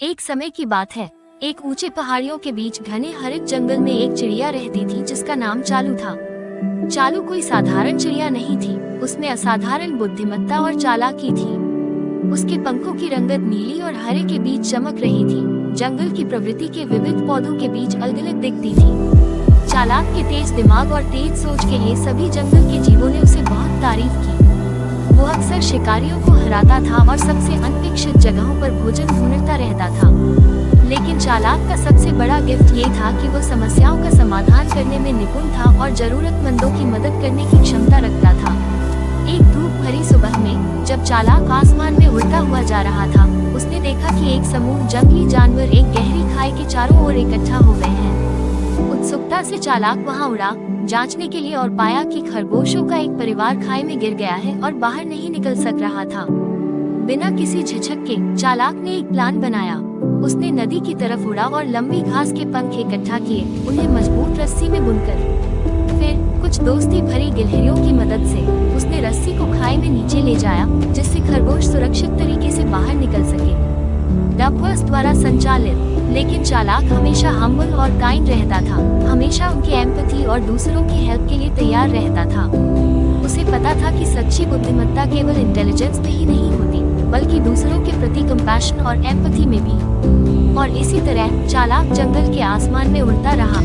एक समय की बात है। एक ऊंचे पहाड़ियों के बीच घने हरित जंगल में एक चिड़िया रहती थी जिसका नाम चालू था। चालू कोई साधारण चिड़िया नहीं थी, उसमें असाधारण बुद्धिमत्ता और चालाकी थी। उसके पंखों की रंगत नीली और हरे के बीच चमक रही थी। जंगल की प्रवृत्ति के विविध पौधों के बीच अलग अलग दिखती थी। चालाक के तेज दिमाग और तेज सोच के लिए सभी जंगल के जीवों ने उसे बहुत तारीफ की। वो अक्सर शिकारियों को हराता था और सबसे अनपेक्षित जगहों पर भोजन ढूंढता रहता था। लेकिन चालाक का सबसे बड़ा गिफ्ट ये था कि वो समस्याओं का समाधान करने में निपुण था और जरूरतमंदों की मदद करने की क्षमता रखता था। एक धूप भरी सुबह में जब चालाक आसमान में उड़ता हुआ जा रहा था, उसने देखा कि एक समूह जंगली जानवर एक गहरी खाई के चारों ओर इकट्ठा हो गए हैं। उत्सुकता से चालाक वहां उड़ा जांचने के लिए और पाया कि खरगोशों का एक परिवार खाई में गिर गया है और बाहर नहीं निकल सक रहा था। बिना किसी झिझक के चालाक ने एक प्लान बनाया। उसने नदी की तरफ उड़ा और लंबी घास के पंख इकट्ठा किए, उन्हें मजबूत रस्सी में बुनकर फिर कुछ दोस्ती भरी गिलहरियों की मदद से उसने रस्सी को खाई में नीचे ले जाया, जिससे खरगोश सुरक्षित तरीके से बाहर निकल सके। डकवर्स द्वारा संचालित, लेकिन चालाक हमेशा हम्बल और काइंड रहता था। हमेशा उनकी एम्पैथी और दूसरों की हेल्प के लिए तैयार रहता था। उसे पता था कि सच्ची बुद्धिमत्ता केवल इंटेलिजेंस में ही नहीं होती, बल्कि दूसरों के प्रति कंपैशन और एम्पैथी में भी। और इसी तरह चालाक जंगल के आसमान में उड़ता रहा।